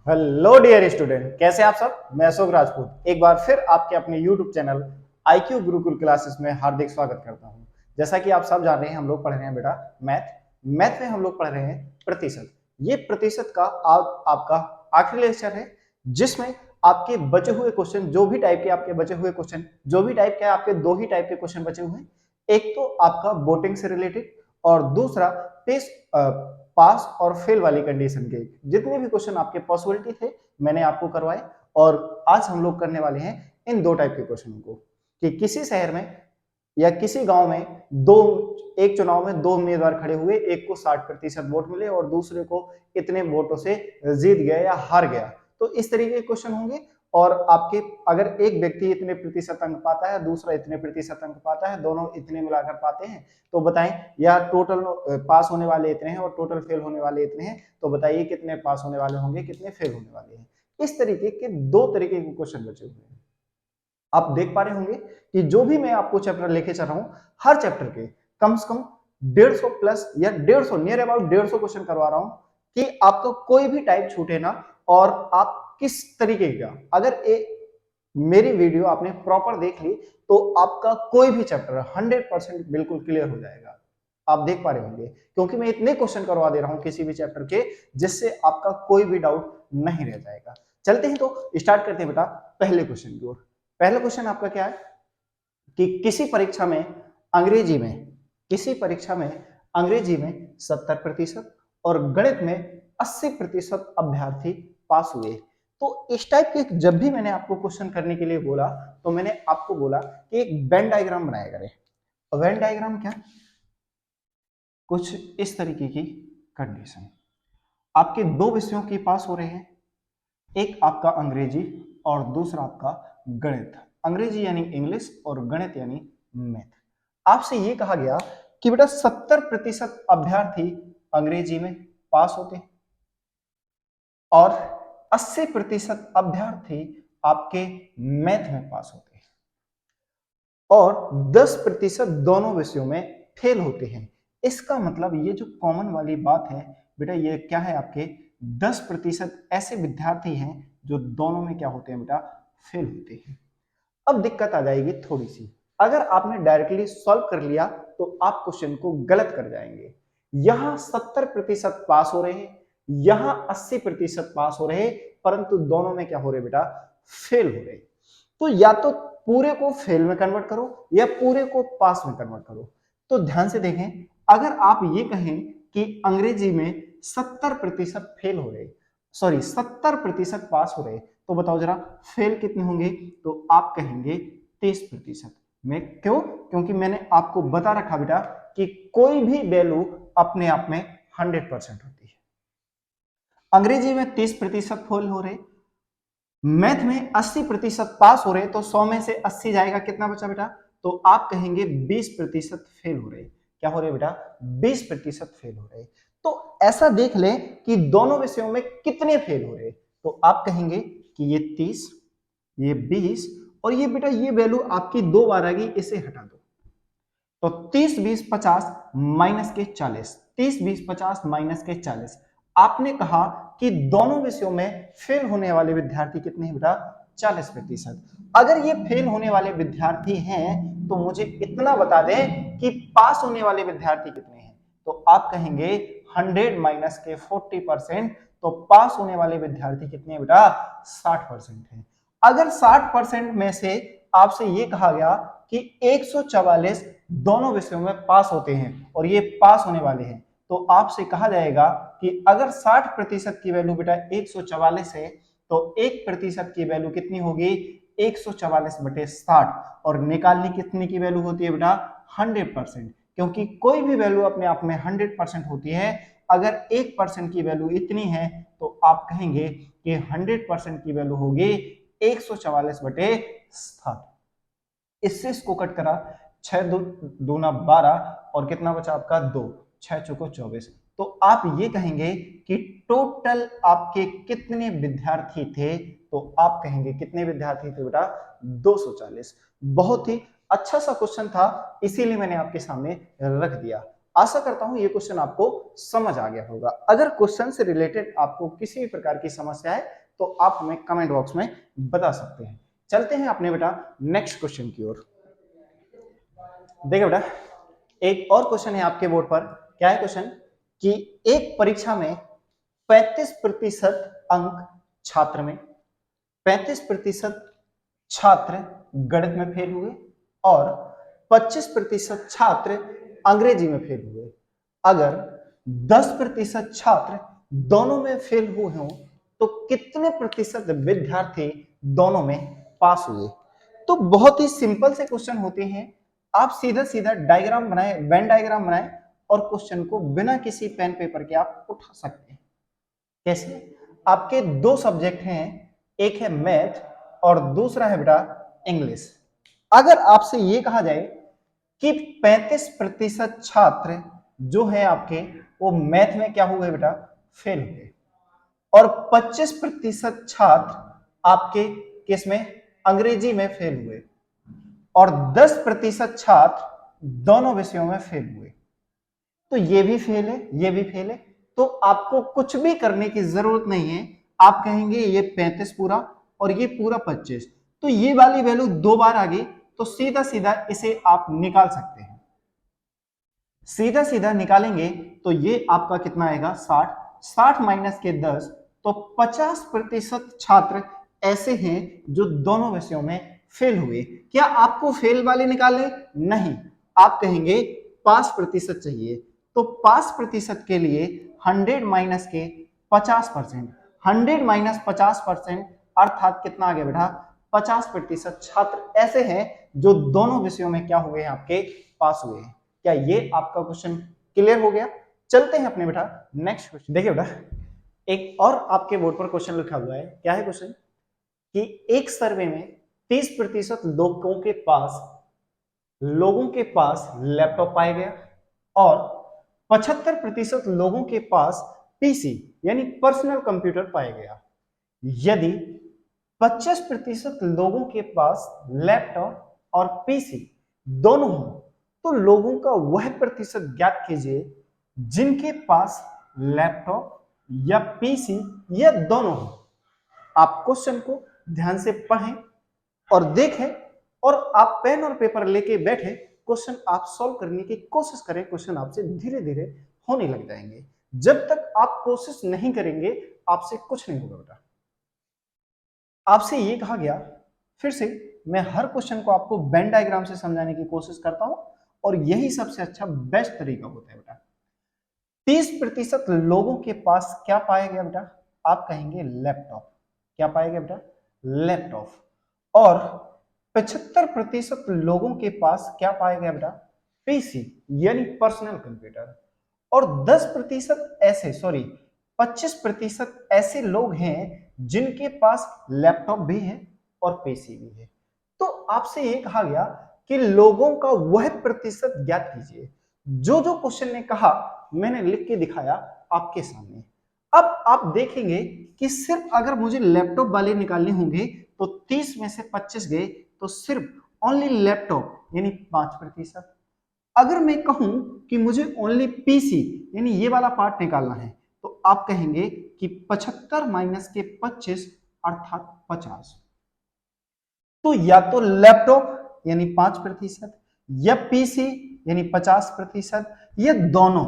Hello dear student, कैसे आप सब। मैं अशोक राजपूत एक बार फिर आपके अपने YouTube channel IQ Gurukul classes में हार्दिक स्वागत करता हूं। जैसा कि आप सब जान रहे हैं, हम लोग पढ़ रहे हैं बेटा मैथ में हम लोग पढ़ रहे हैं प्रतिशत। ये प्रतिशत का आपका आखिरी लेक्चर है, जिसमें आपके बचे हुए क्वेश्चन, जो भी टाइप के आपके बचे हुए क्वेश्चन, जो भी टाइप के आपके दो ही टाइप के क्वेश्चन बचे हुए हैं। एक तो आपका वोटिंग से रिलेटेड और दूसरा पेस पास और फेल वाली कंडीशन के जितने भी क्वेश्चन आपके पॉसिबिलिटी थे मैंने आपको करवाए। और आज हम लोग करने वाले हैं इन दो टाइप के क्वेश्चन को, कि किसी शहर में या किसी गांव में एक चुनाव में दो उम्मीदवार खड़े हुए, एक को 60% वोट मिले और दूसरे को इतने वोटों से जीत गया या हार गया। तो इस तरीके के क्वेश्चन होंगे। और आपके अगर एक व्यक्ति इतने प्रतिशत अंक पाता है, दूसरा इतने प्रतिशत अंक पाता है, दोनों इतने मिलाकर पाते हैं, तो बताएं या टोटल पास होने वाले इतने हैं और टोटल फेल होने वाले इतने हैं, तो बताइए कितने पास होने वाले होंगे, कितने फेल होने वाले हैं। इस तरीके के दो तरीके के क्वेश्चन बचे हुए हैं। आप देख पा रहे होंगे कि जो भी मैं आपको चैप्टर लेके चल रहा हूं, हर चैप्टर के कम से कम 150 प्लस या 150 नियर अबाउट 150 क्वेश्चन करवा रहा हूं, कि आपको कोई भी टाइप छूटे ना। और आप किस तरीके का, अगर मेरी वीडियो आपने प्रॉपर देख ली तो आपका कोई भी चैप्टर 100% बिल्कुल क्लियर हो जाएगा। आप देख पा रहे होंगे, क्योंकि मैं इतने क्वेश्चन करवा दे रहा हूं किसी भी चैप्टर के, जिससे आपका कोई भी डाउट नहीं रह जाएगा। चलते हैं तो स्टार्ट करते हैं बेटा पहले क्वेश्चन की ओर। पहला क्वेश्चन आपका क्या है कि किसी परीक्षा में अंग्रेजी में 70% और गणित में 80% अभ्यर्थी पास हुए। तो इस टाइप के जब भी मैंने आपको क्वेश्चन करने के लिए बोला, तो मैंने आपको बोला कि एक वेन डायग्राम बनाया करें। वेन डायग्राम क्या, कुछ इस तरीके की कंडीशन, आपके दो विषयों की पास हो रहे हैं, एक आपका अंग्रेजी और दूसरा आपका गणित। अंग्रेजी यानी इंग्लिश और गणित यानी मैथ। आपसे यह कहा गया कि बेटा 70% अभ्यर्थी अंग्रेजी में पास होते हैं और 80% अभ्यर्थी आपके मैथ में पास होते हैं और 10% दोनों विषयों में फेल होते हैं। इसका मतलब ये जो कॉमन वाली बात है बेटा, ये क्या है, आपके 10% ऐसे विद्यार्थी हैं जो दोनों में क्या होते हैं बेटा, फेल होते हैं। अब दिक्कत आ जाएगी थोड़ी सी, अगर आपने डायरेक्टली सॉल्व कर लिया तो आप क्वेश्चन को गलत कर जाएंगे। यहां 70% पास हो रहे हैं, यहां 80% पास हो रहे हैं, परंतु दोनों में क्या हो रहे बेटा, फेल हो रहे। तो या तो पूरे को फेल में कन्वर्ट करो या पूरे को पास में कन्वर्ट करो। तो ध्यान से देखें, अगर आप ये कहें कि अंग्रेजी में 70% फेल हो रहे, सॉरी 70% पास हो रहे, तो बताओ जरा फेल कितने होंगे। तो आप कहेंगे 30%। मैं क्यों, क्योंकि मैंने आपको बता रखा बेटा कि कोई भी वैल्यू अपने आप में 100% होती है। अंग्रेजी में 30% फेल हो रहे, मैथ में 80% पास हो रहे, तो 100 में से 80 जाएगा, कितना बचा बेटा, तो आप कहेंगे 20% फेल हो रहे। क्या हो रहे बेटा, 20% फेल हो रहे। तो ऐसा देख लें कि दोनों विषयों में कितने फेल हो रहे, तो आप कहेंगे कि ये 30, ये 20 और ये बेटा ये वैल्यू आपकी दो बार आ गई, इसे हटा दो। तो 30 20 50 माइनस के 40, 30 20 50 माइनस के 40। आपने कहा कि दोनों विषयों में फेल होने वाले विद्यार्थी कितने हैं बेटा, 40%। अगर ये फेल होने वाले विद्यार्थी हैं तो मुझे इतना बता दें कि पास होने वाले विद्यार्थी कितने हैं। तो आप कहेंगे 100 माइनस के 40%, तो पास होने वाले विद्यार्थी कितने हैं बेटा, 60% है। अगर 60% में से आपसे ये कहा गया कि 144 दोनों विषयों में पास होते हैं और ये पास होने वाले हैं, तो आपसे कहा जाएगा कि अगर 60% की वैल्यू बेटा 144 है, तो 1% की वैल्यू कितनी होगी, 144/60। और निकालनी कितने की वैल्यू होती है बेटा, 100%, क्योंकि कोई भी वैल्यू अपने आप में 100% होती है। अगर 1% की वैल्यू इतनी है, तो आप कहेंगे कि 100% की वैल्यू होगी 144/60। इससे इसको कट करा, 6 दूना 12 और कितना बचा आपका 2, 6 चौको 24। तो आप ये कहेंगे कि टोटल आपके कितने विद्यार्थी थे, तो आप कहेंगे कितने विद्यार्थी थे बेटा, 240। बहुत ही अच्छा सा क्वेश्चन था, इसीलिए मैंने आपके सामने रख दिया। आशा करता हूं ये क्वेश्चन आपको समझ आ गया होगा। अगर क्वेश्चन से रिलेटेड आपको किसी भी प्रकार की समस्या है तो आप हमें कमेंट बॉक्स में बता सकते हैं। चलते हैं अपने बेटा नेक्स्ट क्वेश्चन की ओर। देखिए बेटा, एक और क्वेश्चन है आपके बोर्ड पर। क्या है क्वेश्चन कि एक परीक्षा में 35% अंक छात्र में 35% छात्र गणित में फेल हुए और 25% छात्र अंग्रेजी में फेल हुए। अगर 10% छात्र दोनों में फेल हुए हों तो कितने प्रतिशत विद्यार्थी दोनों में पास हुए? तो बहुत ही सिंपल से क्वेश्चन होते हैं। आप सीधा सीधा डायग्राम बनाए, वेन डायग्राम बनाए और क्वेश्चन को बिना किसी पेन पेपर के आप उठा सकते हैं। कैसे? आपके दो सब्जेक्ट हैं, एक है मैथ और दूसरा है बेटा इंग्लिश। अगर आपसे ये कहा जाए कि 35% छात्र जो है आपके वो मैथ में क्या हुए बेटा? फेल हुए और 25% छात्र आपके किस में? अंग्रेजी में फेल हुए और 10% छात्र दोनों विषयों में फेल हुए। तो ये भी फेल है, ये भी फेल है। तो आपको कुछ भी करने की जरूरत नहीं है। आप कहेंगे ये 35 पूरा और ये पूरा 25, तो ये वाली वैल्यू दो बार आ गई, तो सीधा सीधा इसे आप निकाल सकते हैं। सीधा सीधा निकालेंगे तो ये आपका कितना आएगा? 60। 60 माइनस के 10, तो 50% छात्र ऐसे हैं जो दोनों विषयों में फेल हुए। क्या आपको फेल वाले निकालने? नहीं, आप कहेंगे 5% चाहिए। तो 5% के लिए 100 माइनस के 50%, 100 माइनस 50% अर्थात कितना आ गया बेटा? 50% छात्र ऐसे हैं जो दोनों विषयों में क्या हुए हैं? आपके पास हुए हैं। क्या ये आपका क्वेश्चन क्लियर हो गया? चलते हैं अपने बेटा नेक्स्ट क्वेश्चन। देखिए बेटा, एक और आपके बोर्ड पर क्वेश्चन लिखा हुआ है। क्या है क्वेश्चन कि एक सर्वे में 30% लोगों के पास लैपटॉप पाया गया और 75% लोगों के पास पीसी यानी पर्सनल कंप्यूटर पाया गया। यदि 25% लोगों के पास लैपटॉप और पीसी दोनों हो तो लोगों का वह प्रतिशत ज्ञात कीजिए जिनके पास लैपटॉप या पीसी या दोनों हो। आप क्वेश्चन को ध्यान से पढ़ें और देखें और आप पेन और पेपर लेके बैठे क्वेश्चन आप सॉल्व करने की कोशिश करें। क्वेश्चन आपसे धीरे धीरे होने लग जाएंगे। जब तक आप कोशिश नहीं करेंगे आपसे कुछ नहीं होगा बेटा। आपसे ये कहा गया, फिर से मैं हर क्वेश्चन को आपको वेन डायग्राम से समझाने की कोशिश करता हूं और यही सबसे अच्छा बेस्ट तरीका होता है बेटा। 30% लोगों के पास क्या पाया गया बेटा? आप कहेंगे लैपटॉप। क्या पाया गया बेटा? लैपटॉप। और 75% लोगों के पास क्या पाया गया बेटा? पीसी यानी पर्सनल कंप्यूटर। और 10% ऐसे 25% ऐसे लोग हैं जिनके पास लैपटॉप भी है और पीसी भी है। तो आपसे ये कहा गया कि लोगों का वह प्रतिशत ज्ञात कीजिए। जो जो क्वेश्चन ने कहा मैंने लिख के दिखाया आपके सामने। अब आप देखेंगे कि सिर्फ अगर मुझे लैपटॉप वाले निकालने होंगे तो 30 में से 25 गए तो सिर्फ ओनली लैपटॉप यानी 5%। अगर मैं कहूं कि मुझे ओनली पीसी यानी ये वाला पार्ट निकालना है तो आप कहेंगे कि 75 माइनस के 25 अर्थात 50। तो या तो लैपटॉप यानी 5% या पीसी यानी 50% या दोनों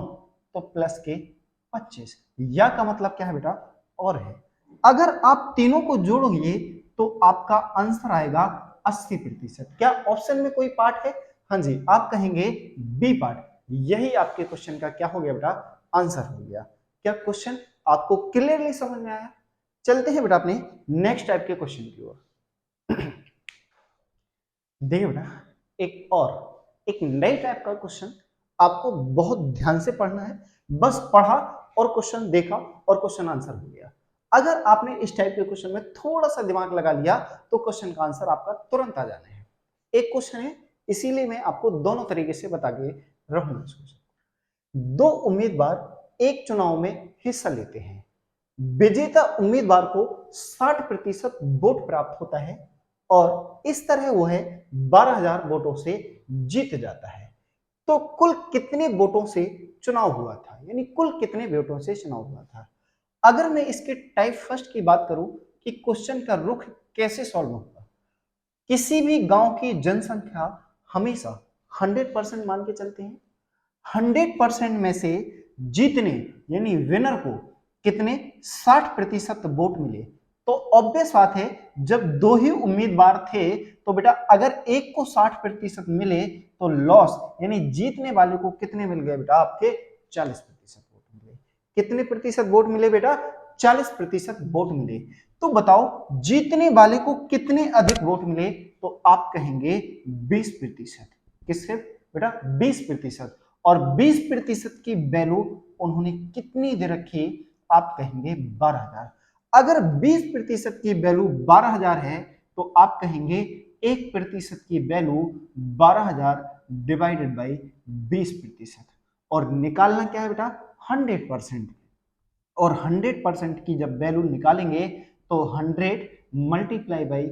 तो प्लस के 25। या का मतलब क्या है बेटा? और है। अगर आप तीनों को जोड़ोगे तो आपका आंसर आएगा 80%। क्या ऑप्शन में कोई पार्ट है? हाँ जी, आप कहेंगे बी पार्ट। यही आपके क्वेश्चन का क्या हो गया बेटा? आंसर हो गया। क्या क्वेश्चन आपको क्लियरली समझ में आया? चलते हैं बेटा अपने नेक्स्ट टाइप के क्वेश्चन की ओर। देखिए बेटा, एक नए टाइप का क्वेश्चन आपको बहुत ध्यान से पढ़ना है। बस पढ़ा और क्वेश्चन देखा और क्वेश्चन आंसर हो गया। अगर आपने इस टाइप के क्वेश्चन में थोड़ा सा दिमाग लगा लिया तो क्वेश्चन का आंसर आपका तुरंत आ जाना है। एक क्वेश्चन है, इसीलिए मैं आपको दोनों तरीके से बता के रहूंगा इस क्वेश्चन। दो उम्मीदवार एक चुनाव में हिस्सा लेते हैं। विजेता उम्मीदवार को 60% वोट प्राप्त होता है और इस तरह वह 12,000 वोटों से जीत जाता है। तो कुल कितने वोटों से चुनाव हुआ था, यानी कुल कितने वोटों से चुनाव हुआ था। अगर मैं इसके टाइप फर्स्ट की बात करूं कि क्वेश्चन का रुख कैसे सॉल्व होगा, किसी भी गांव की जनसंख्या हमेशा 100% मान के चलते हैं। 100% में से जीतने यानी विनर को कितने 60% वोट मिले। तो ऑब्वियस बात है जब दो ही उम्मीदवार थे तो बेटा अगर एक को 60% मिले तो लॉस यानी जीतने वाले को कितने मिल गए बेटा, आपके 40% वोट मिले। कितने प्रतिशत वोट मिले बेटा, 40% वोट मिले। तो बताओ जीतने वाले को कितने अधिक वोट मिले, तो आप कहेंगे 20%। किससे बेटा, 20%। और 20% की वैल्यू उन्होंने कितनी दे रखी, आप कहेंगे 12,000। अगर 20% की वैल्यू 12,000 है तो आप कहेंगे 1% की वैल्यू 12,000 डिवाइडेड बाई 20%। और निकालना क्या है बेटा, 100%। और 100% की जब वैल्यू निकालेंगे तो 100 मल्टीप्लाई बाई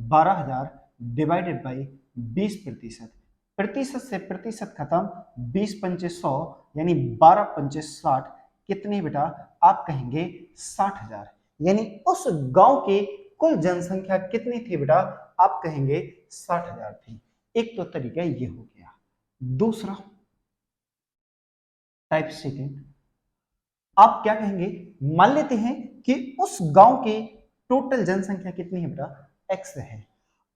12,000 डिवाइडेड बाई 20%। प्रतिशत से प्रतिशत खत्म, 20 पंचे 100 यानी 12 पंचे 60, कितने बेटा, आप कहेंगे 60,000। यानी उस गांव की कुल जनसंख्या कितनी थी बेटा, आप कहेंगे 60,000 थी। एक तो तरीका ये हो गया। दूसरा टाइप सेकेंड, आप क्या कहेंगे, मान लेते हैं कि उस गांव की टोटल जनसंख्या कितनी है बेटा, एक्स है।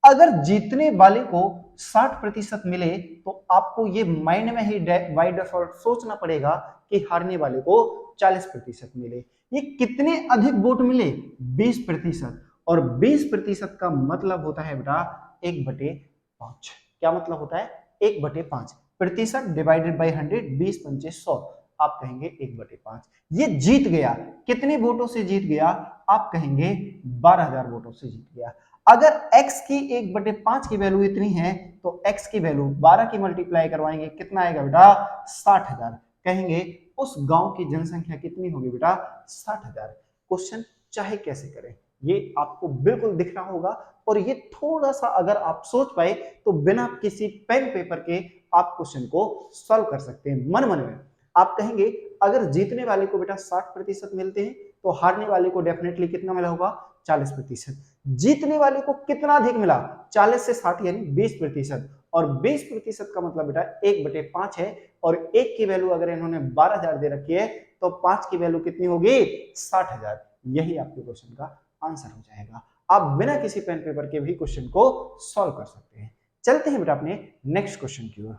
अगर जीतने वाले को 60% मिले तो आपको ये माइंड में ही बाय डिफॉल्ट सोचना पड़ेगा कि हारने वाले को 40% मिले। ये कितने अधिक वोट मिले, 20%। और 20% का मतलब होता है बेटा 1/5। क्या मतलब होता है, 1/5 प्रतिशत डिवाइडेड बाई 100, 20 पंचे 100, आप कहेंगे 1/5। ये जीत गया, कितने वोटों से जीत गया, आप कहेंगे 12,000 वोटों से जीत गया। अगर x की 1/5 की वैल्यू इतनी है तो x की वैल्यू 12 की मल्टीप्लाई करवाएंगे, कितना आएगा बेटा, 60,000। कहेंगे उस गांव की जनसंख्या कितनी होगी बेटा, 60,000। क्वेश्चन चाहे कैसे करें ये आपको बिल्कुल दिख रहा होगा। और ये थोड़ा सा अगर आप सोच पाए तो बिना किसी पेन पेपर के आप क्वेश्चन को सॉल्व कर सकते हैं मन मन में। आप कहेंगे अगर जीतने वाले को बेटा 60% मिलते हैं तो हारने वाले को डेफिनेटली कितना मिला होगा, 40%। जीतने वाले को कितना अधिक मिला, 40 से 60 यानी 20%। और 20% का मतलब बेटा 1/5 है। और 1 की वैल्यू अगर इन्होंने 12,000 दे रखी है तो 5 की वैल्यू कितनी होगी, 60,000। यही आपके क्वेश्चन का आंसर हो जाएगा। आप बिना किसी पेन पेपर के भी क्वेश्चन को सॉल्व कर सकते हैं। चलते हैं बेटा अपने नेक्स्ट क्वेश्चन की ओर।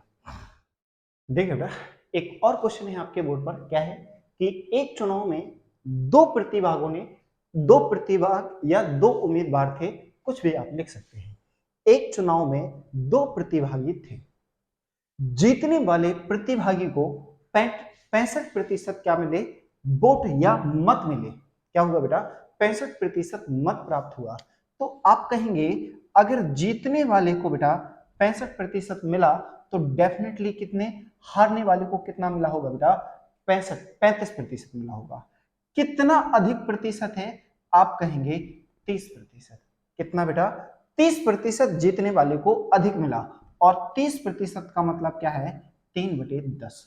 देखिए बेटा एक और क्वेश्चन है आपके बोर्ड पर, क्या है कि एक चुनाव में दो प्रतिभाग या दो उम्मीदवार थे, कुछ भी आप लिख सकते हैं। एक चुनाव में दो प्रतिभागी थे, जीतने वाले प्रतिभागी को 65% क्या मिले, वोट या मत मिले। क्या हुआ बेटा, 65% मत प्राप्त हुआ। तो आप कहेंगे अगर जीतने वाले को बेटा 65% मिला तो डेफिनेटली कितने, हारने वाले को कितना मिला होगा बेटा, 35% मिला होगा। कितना अधिक प्रतिशत है, आप कहेंगे 30%। कितना बेटा, 30% जीतने वाले को अधिक मिला। और 30% का मतलब क्या है, 3/10।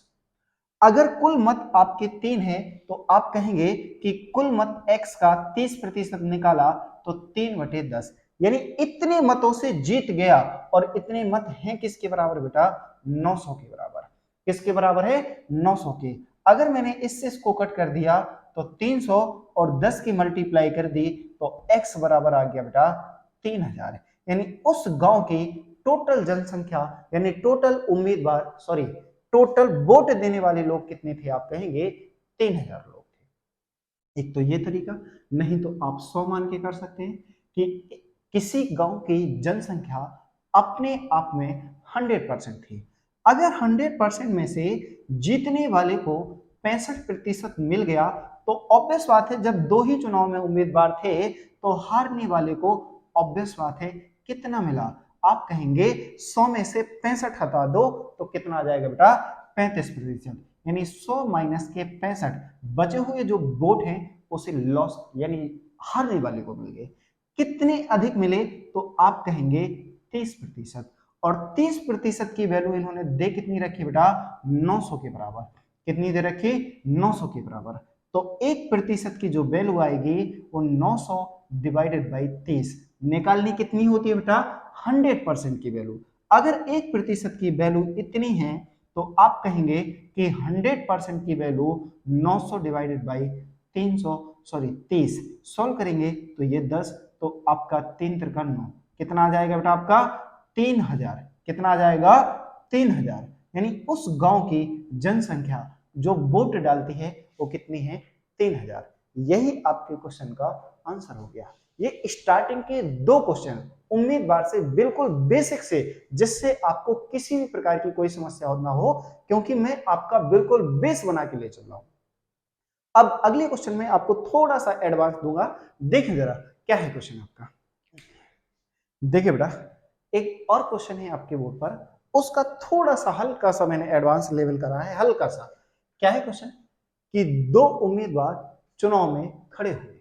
अगर कुल मत आपके 3 है तो आप कहेंगे कि कुल मत x का 30% निकाला तो 3/10, यानी इतने मतों से जीत गया। और इतने मत हैं किसके बराबर बेटा, 900 के बराबर। किसके बराबर है, 900 के। अगर मैंने इससे इसको कट कर दिया तो 300 और 10 की मल्टीप्लाई कर दी तो x बराबर आ गया बेटा 3,000। यानी उस गांव की टोटल जनसंख्या यानी टोटल उम्मीदवार टोटल वोट देने वाले लोग कितने थे, आप कहेंगे 3,000 लोग थे। एक तो ये तरीका, नहीं तो आप 100 मान के कर सकते हैं कि किसी गांव की जनसंख्या अपने आप में 100% थी। अगर 100% में से जीतने वाले को 65% मिल गया तो ऑब्वियस बात है जब दो ही चुनाव में उम्मीदवार थे तो हारने वाले को ऑब्वियस बात है कितना मिला, आप कहेंगे 100 में से 65 हटा दो तो कितना आ जाएगा बेटा, 35%। यानी 100 माइनस के 65 बचे हुए जो वोट हैं उसे लॉस यानी हारने वाले को मिल गए। कितने अधिक मिले, तो आप कहेंगे 30%। और 30% की वैल्यू इन्होंने दे कितनी रखी बेटा 900 के बराबर। कितनी दे रखी 900 के बराबर। तो 1% की जो वैल्यू आएगी वो 900 डिवाइडेड बाई 30 निकालनी कितनी होती है बेटा 100% की वैल्यू। अगर 1% की वैल्यू इतनी है तो आप कहेंगे कि 100% की वैल्यू 900 डिवाइडेड बाई 30 सॉल्व करेंगे तो ये 10, तो आपका 3 त्रिका 9 कितना आ जाएगा बेटा आपका 3000। कितना आ जाएगा 3000। यानी उस गांव की जनसंख्या जो वोट डालती है वो कितनी है 3000। यही आपके क्वेश्चन का आंसर हो गया। ये स्टार्टिंग के 2 क्वेश्चन उम्मीदवार से बिल्कुल बेसिक से, जिससे आपको किसी भी प्रकार की कोई समस्या ना हो, क्योंकि मैं आपका बिल्कुल बेस बना के ले चल रहा हूं। अब अगले क्वेश्चन में आपको थोड़ा सा एडवांस दूंगा, देखिए जरा क्या है क्वेश्चन आपका। देखिए बेटा एक और क्वेश्चन है आपके बोर्ड पर, उसका थोड़ा सा हल्का सा मैंने एडवांस लेवल करा है, हल्का सा। क्या है क्वेश्चन कि 2 उम्मीदवार चुनाव में खड़े हुए,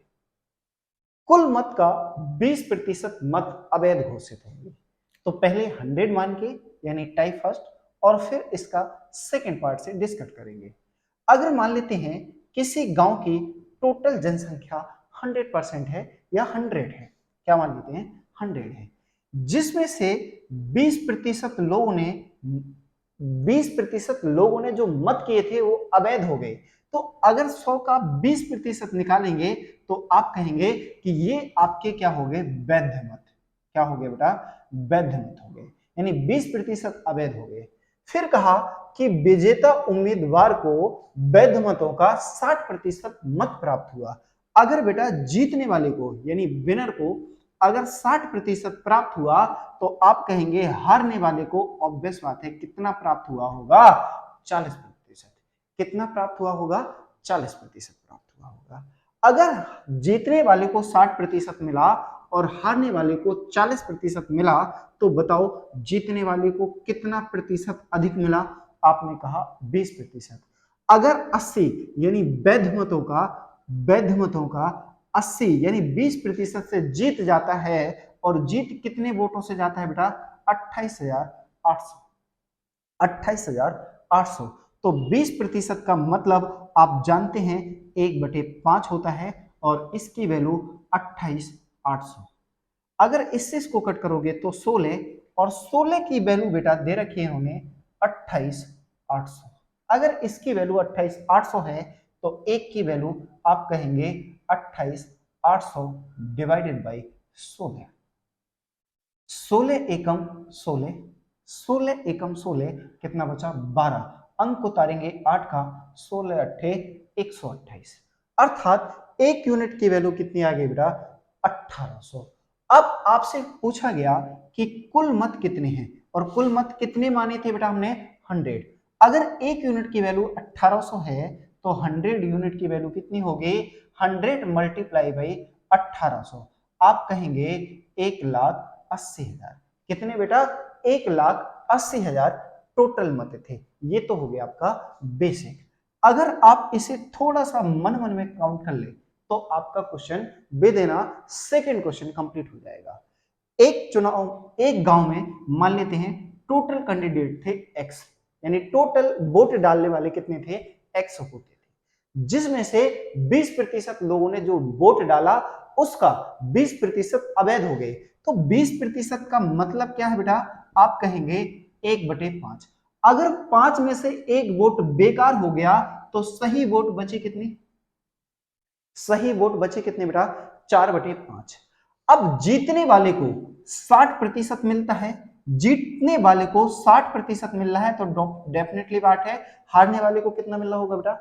कुल मत का 20% मत अवैध घोषित होंगे। तो पहले 100 मान के यानी टाइप फर्स्ट, और फिर इसका सेकंड पार्ट से डिस्कस करेंगे। अगर मान लेते हैं किसी गांव की टोटल जनसंख्या 100% है या 100 है, क्या मान लेते हैं 100 है, जिसमें से 20% लोगों ने जो मत किए थे वो अवैध हो गए। तो अगर 100 का 20% निकालेंगे तो आप कहेंगे कि ये आपके क्या हो गए वैध मत। क्या हो गए बेटा वैध मत हो गए, यानी 20% अवैध हो गए। फिर कहा कि विजेता उम्मीदवार को वैध मतों का 60% मत प्राप्त हुआ। अगर बेटा जीतने वाले को यानी विनर को अगर 60% प्राप्त हुआ तो आप कहेंगे हारने वाले को ऑब्वियस बात है कितना प्राप्त हुआ होगा 40%। कितना प्राप्त हुआ होगा 40% प्राप्त हुआ होगा। अगर जीतने वाले को 60% मिला और हारने वाले को 40% मिला तो बताओ जीतने वाले को कितना प्रतिशत अधिक मिला। आपने कहा 20%। अगर 80 यानी वैध मतों का 80 यानी 20% से जीत जाता है, और जीत कितने वोटों से जाता है बेटा 28,800। 28,800। तो 20% का मतलब आप जानते हैं 1/5 होता है, और इसकी वैल्यू 28,800। अगर इससे इसको कट करोगे तो 16, और 16 की वैल्यू बेटा दे रखी है उन्हें 28,800। अगर इसकी वैल्यू 28,800 है तो एक की वैल्यू आप कहेंगे 28,800 डिवाइडेड बाई 16। 16 एकम 16, 16 एकम 16 कितना बचा 12। अंक उतारेंगे 8 का, 16 अट्ठे 128, अर्थात 1 यूनिट की वैल्यू कितनी आ गई बेटा 1800। अब आपसे पूछा गया कि कुल मत कितने हैं, और कुल मत कितने माने थे बेटा हमने 100। अगर 1 यूनिट की वैल्यू 1800 है तो 100 यूनिट की वैल्यू कितनी होगी 100 मल्टीप्लाई बाई 1800। आप कहेंगे 1,80,000। कितने बेटा 1,80,000 टोटल मत थे। ये तो हो गया आपका बेसिक। अगर आप इसे थोड़ा सा मन मन में काउंट कर ले तो आपका question within second question complete हो जाएगा। एक गांव में मान लेते हैं टोटल कैंडिडेट थे एक्स, यानी टोटल वोट डालने वाले कितने थे एक्स होते थे, जिसमें से 20% लोगों ने जो वोट डाला उसका 20% अवैध हो गए। तो 20% का मतलब क्या है बेटा आप कहेंगे 1/5। अगर 5 में से एक वोट बेकार हो गया तो सही वोट बचे कितनी, सही वोट बचे कितने बेटा 4/5। अब जीतने वाले को 60% मिलता है, जीतने वाले को 60% मिल रहा है तो डेफिनेटली बात है हारने वाले को कितना मिल रहा होगा बेटा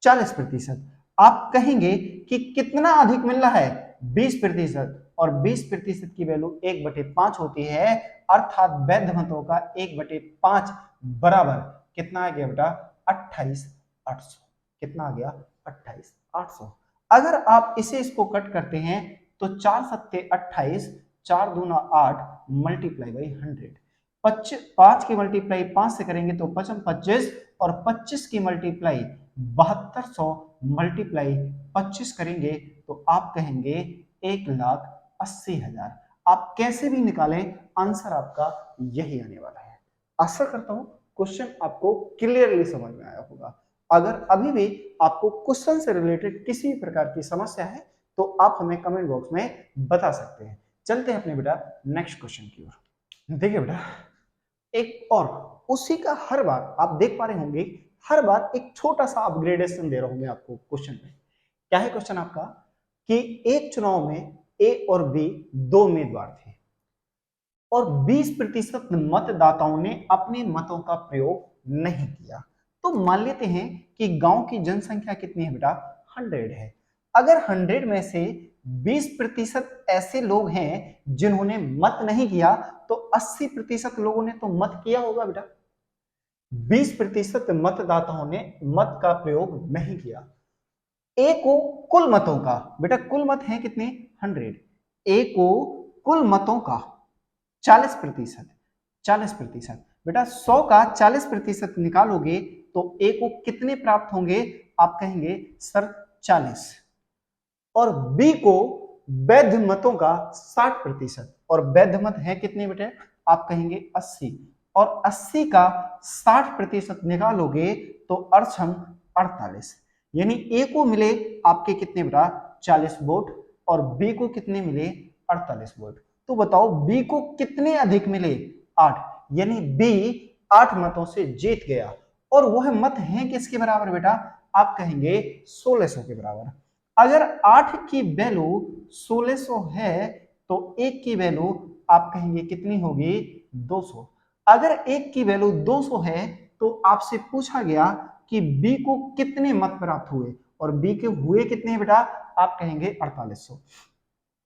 40%। आप कहेंगे कि कितना अधिक मिल रहा है 20%, और 20% की वैल्यू 1/5 होती है, अर्थात वैध मतों का 1/5 बराबर कितना आ गया बेटा 28,800। कितना आ गया 28,800। अगर आप इसे इसको कट करते हैं तो 4 सत्ते 28, 4 दूना 8 मल्टीप्लाई बाई 100। 5 की मल्टीप्लाई 5 से करेंगे तो 5 25, और 25 की मल्टीप्लाई 7200 मल्टीप्लाई 25 करेंगे तो आप कहेंगे 1,80,000। आप कैसे भी निकालें आंसर आपका यही आने वाला है। आशा करता हूं क्वेश्चन आपको क्लियरली समझ में आया होगा। अगर अभी भी आपको क्वेश्चन से रिलेटेड किसी भी प्रकार की समस्या है तो आप हमें कमेंट बॉक्स में बता सकते हैं। चलते हैं अपने बेटा नेक्स्ट क्वेश्चन की ओर। देखिए बेटा, एक और उसी का हर बार आप देख पा रहे होंगे, हर बार एक छोटा सा अपग्रेडेशन दे रहा हूं मैं आपको क्वेश्चन में। क्या है क्वेश्चन आपका कि एक चुनाव में ए और बी दो उम्मीदवार थे और 20% मतदाताओं ने अपने मतों का प्रयोग नहीं किया। तो मान लेते हैं कि गांव की जनसंख्या कितनी है बेटा, 100 है। अगर 100 में से 20% ऐसे लोग हैं जिन्होंने मत नहीं किया तो 80% लोगों ने तो मत किया होगा बेटा। 20% मतदाताओं ने मत का प्रयोग नहीं किया। ए को कुल मतों का, बेटा कुल मत है कितने, 100। ए को कुल मतों का 40%, 40%, बेटा 100 का 40% निकालोगे तो ए को कितने प्राप्त होंगे, आप कहेंगे सर 40। और बी को वैध मतों का 60%, और वैध मत है कितने बेटे, आप कहेंगे 80। और 80 का 60% निकालोगे तो अड़सम 48। यानी ए को मिले आपके कितने बेटा, 40 वोट, और बी को कितने मिले, 48 वोट। तो बताओ बी को कितने अधिक मिले, 8। यानी बी 8 मतों से जीत गया। और वह मत हैं किसके बराबर बेटा, आप कहेंगे 1600 के बराबर। अगर 8 की वैल्यू 1600 है तो 1 की वैल्यू आप कहेंगे कितनी होगी, 200। अगर 1 की वैल्यू 200 है तो आपसे पूछा गया कि बी को कितने मत प्राप्त हुए, और बी के हुए कितने बेटा, आप कहेंगे 4800।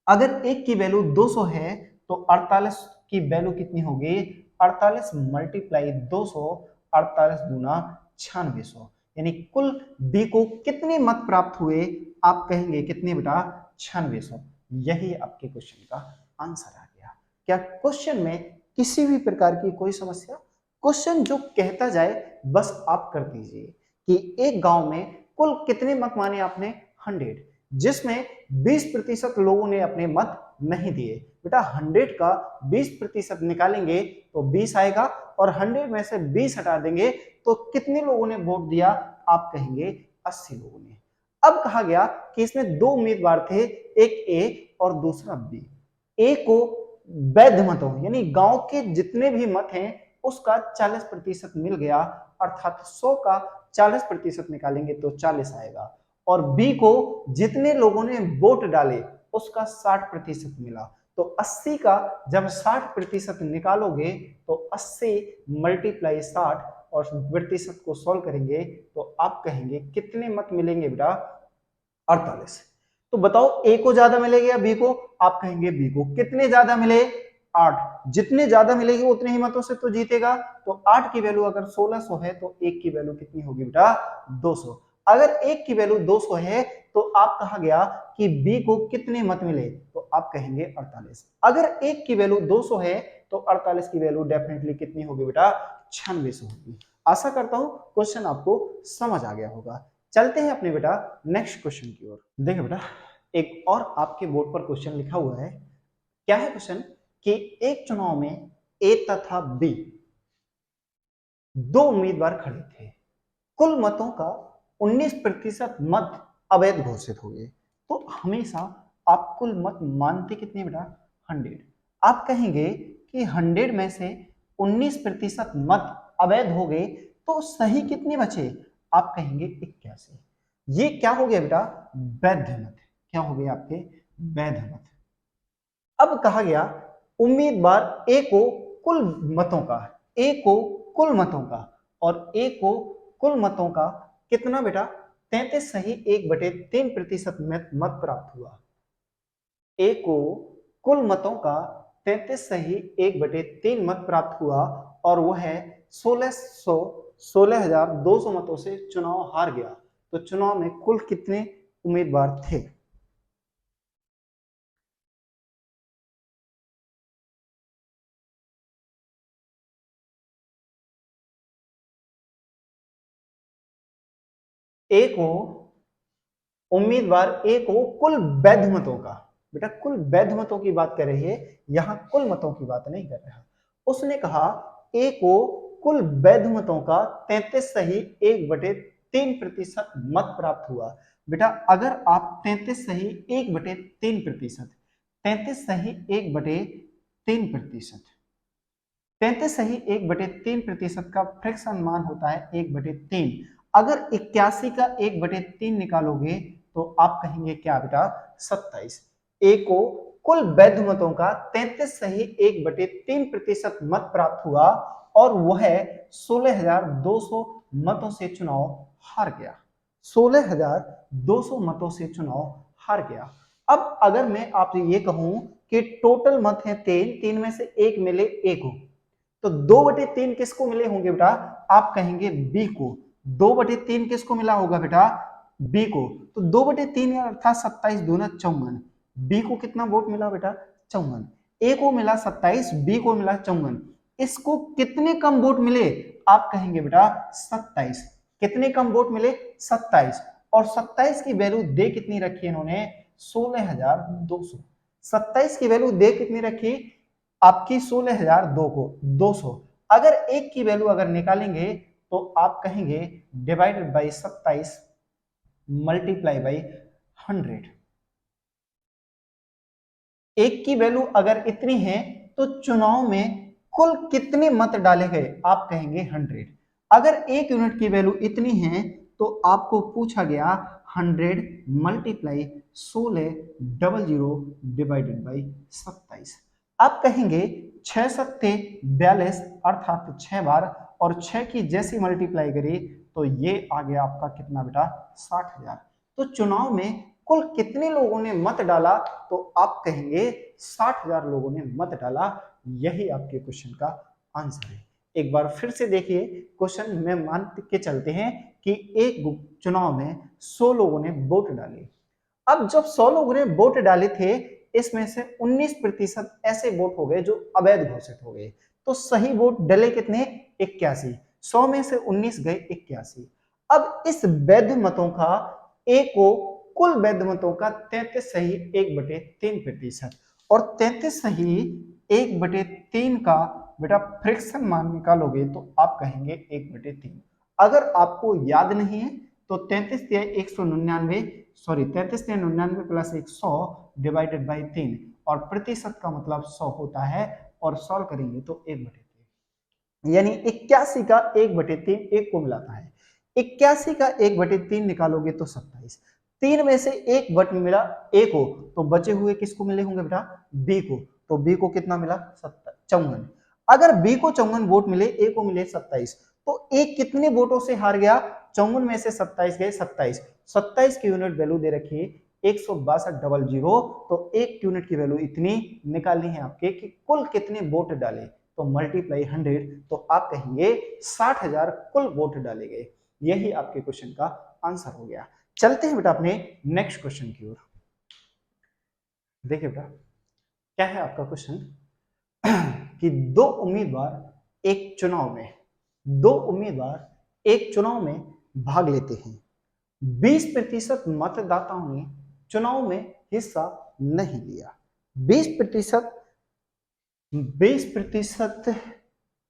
अगर 1 की वैल्यू 200 है तो 48 की वैल्यू कितनी होगी, 48 मल्टीप्लाई 200, 48 दूना 9600। यानी कुल बी को कितने मत प्राप्त हुए, आप कहेंगे कितने बेटा, 9600। यही आपके क्वेश्चन का आंसर आ गया। क्या क्वेश्चन में किसी भी प्रकार की कोई समस्या, क्वेश्चन जो कहता जाए बस आप कर दीजिए कि एक गांव में कुल कितने मत माने आपने, 100, जिसमें 20% लोगों ने अपने मत नहीं दिए। बेटा 100 का 20% निकालेंगे तो 20 आएगा, और 100 में से 20 हटा देंगे तो कितने लोगों ने वोट दिया, आप कहेंगे 80 लोगों ने। अब कहा गया कि इसमें दो उम्मीदवार थे, एक ए और दूसरा बी। ए को वैध मतों यानी गांव के जितने भी मत हैं उसका 40% मिल गया, अर्थात 100 का 40% निकालेंगे तो 40 आएगा। और बी को जितने लोगों ने वोट डाले उसका 60% मिला। तो 80 का जब 60% निकालोगे तो 80 मल्टीप्लाई 60 और प्रतिशत को सॉल्व करेंगे तो आप कहेंगे कितने मत मिलेंगे बेटा, 48। तो बताओ ए को ज्यादा मिलेगा या बी को, आप कहेंगे बी को। कितने ज्यादा मिले, 8। जितने ज्यादा मिलेंगे उतने ही मतों से तो जीतेगा। तो 8 की वैल्यू अगर 1600 है तो 1 की वैल्यू कितनी होगी बेटा, 200। अगर 1 की वैल्यू 200 है तो आप कहा गया कि बी को कितने मत मिले, तो आप कहेंगे 48। अगर 1 की वैल्यू 200 है तो 48 की वैल्यू डेफिनेटली कितनी होगी बेटा, 9600 होगी। आशा करता हूं क्वेश्चन आपको समझ आ गया होगा। चलते हैं अपने बेटा नेक्स्ट क्वेश्चन की ओर। देखिए बेटा, एक और आपके बोर्ड पर क्वेश्चन लिखा हुआ है। क्या है क्वेश्चन कि एक चुनाव में ए तथा बी दो उम्मीदवार खड़े थे, कुल मतों का 19% मत अवैध घोषित हो गए। तो हमेशा आप कुल मत मानते कितने बेटा, 100। आप कहेंगे कि 100 में से 19% मत अवैध हो गए तो सही कितने बचे, आप कहेंगे 81। ये क्या हो गया बेटा, वैध मत। क्या हो गया आपके, वैध मत। अब कहा गया उम्मीदवार ए को कुल मतों का, ए को कुल मतों का, और ए को कुल मतों का कितना बेटा, 33 सही 1/3% मत प्राप्त हुआ। ए को कुल मतों का 33 सही 1/3 मत प्राप्त हुआ, और वह 16,200 मतों से चुनाव हार गया। तो चुनाव में कुल कितने उम्मीदवार थे, ए को उम्मीदवार ए को कुल वैध मतों का, बेटा कुल वैध मतों की बात कर रही है, यहां कुल मतों की बात नहीं कर रहा। उसने कहा ए को कुल वैध मतों का 33 सही 1/3% मत प्राप्त हुआ। बेटा अगर आप 33 सही 1/3%, 33 सही 1/3%, 33 सही 1/3% का फ्रैक्शन मान होता है 1/3। अगर 81 का 1/3 निकालोगे तो आप कहेंगे क्या बेटा 27। ए को कुल वैध मतों का 33 सही 1/3% मत प्राप्त हुआ और वह 16,200 मतों से चुनाव हार गया। 16,200 मतों से चुनाव हार गया। अब अगर मैं आपसे ये कहूं कि टोटल मत है 3 में से एक मिले ए को, तो 2/3 किसको मिले होंगे बेटा, आप कहेंगे बी को। 2/3 किसको मिला होगा बेटा, बी को। तो 2/3 अर्थात 27 दूना 54। बी को कितना वोट मिला बेटा, 54। ए को मिला 27, बी को मिला 54। इसको कितने कम वोट मिले, आप कहेंगे बेटा 27। कितने कम वोट मिले, 27। और 27 की वैल्यू दे कितनी रखी इन्होंने, 16,200। 27 की वैल्यू दे कितनी रखी आपकी, 16,002 को 200। अगर एक की वैल्यू अगर निकालेंगे तो आप कहेंगे डिवाइडेड बाई 27 मल्टीप्लाई बाई 100। एक की वैल्यू अगर इतनी है तो चुनाव में कुल कितने मत डाले गए, आप कहेंगे 100। अगर एक यूनिट की वैल्यू इतनी है तो आपको पूछा गया 100 मल्टीप्लाई 1600 डिवाइडेड बाई 27। आप कहेंगे 6 सत्ते 42 अर्थात 6 बार, और 6 की जैसी मल्टीप्लाई करी तो ये आ गया आपका कितना बेटा 60,000। तो चुनाव में कुल कितने लोगों ने मत डाला, तो आप कहेंगे 60,000 लोगों ने मत डाला। यही आपके क्वेश्चन का आंसर है। एक बार फिर से देखिए क्वेश्चन में मान के चलते हैं कि एक चुनाव में 100 लोगों ने वोट डाले। अब जब 100 लोगों ने वोट डाले थे, इसमें से 19% ऐसे वोट हो गए जो अवैध घोषित हो गए। तो सही वोट डले कितने, 81। 100 में से 19 गए 81। अब इस वैध मतों का ए को कुल वैध मतों का 33 सही 1/3%, और 33 सही 1/3 का बेटा फ्रैक्शन मान निकालोगे तो आप कहेंगे 1/3। अगर आपको याद नहीं है तो 33 प्लस 100 डिवाइडेड बाई 3, और प्रतिशत का मतलब 100 होता है, और सॉल्व करेंगे तो 1/3, यानी 81 का 1/3 एक को मिलाता है। 81 का 1/3 निकालोगे तो 27। 3 में से एक वोट मिला ए को, तो बचे हुए किसको मिले होंगे बेटा, बी को। तो बी को कितना मिला, 54। अगर बी को 54 वोट मिले, ए को मिले 27, तो ए कितने वोटों से हार गया, 54 में से 27 गए 27। 27 की यूनिट वैल्यू दे रखी है 162,000, तो एक यूनिट की वैल्यू इतनी निकालनी है आपके कि कुल कितने वोट डाले, तो मल्टीप्लाई 100, तो आप कहेंगे 60,000 कुल वोट डाले गए। यही आपके क्वेश्चन का आंसर हो गया। चलते हैं बेटा अपने नेक्स्ट क्वेश्चन की ओर। देखिए बेटा क्या है आपका क्वेश्चन कि दो उम्मीदवार एक चुनाव में भाग लेते हैं। 20% मतदाताओं ने चुनाव में हिस्सा नहीं लिया। 20%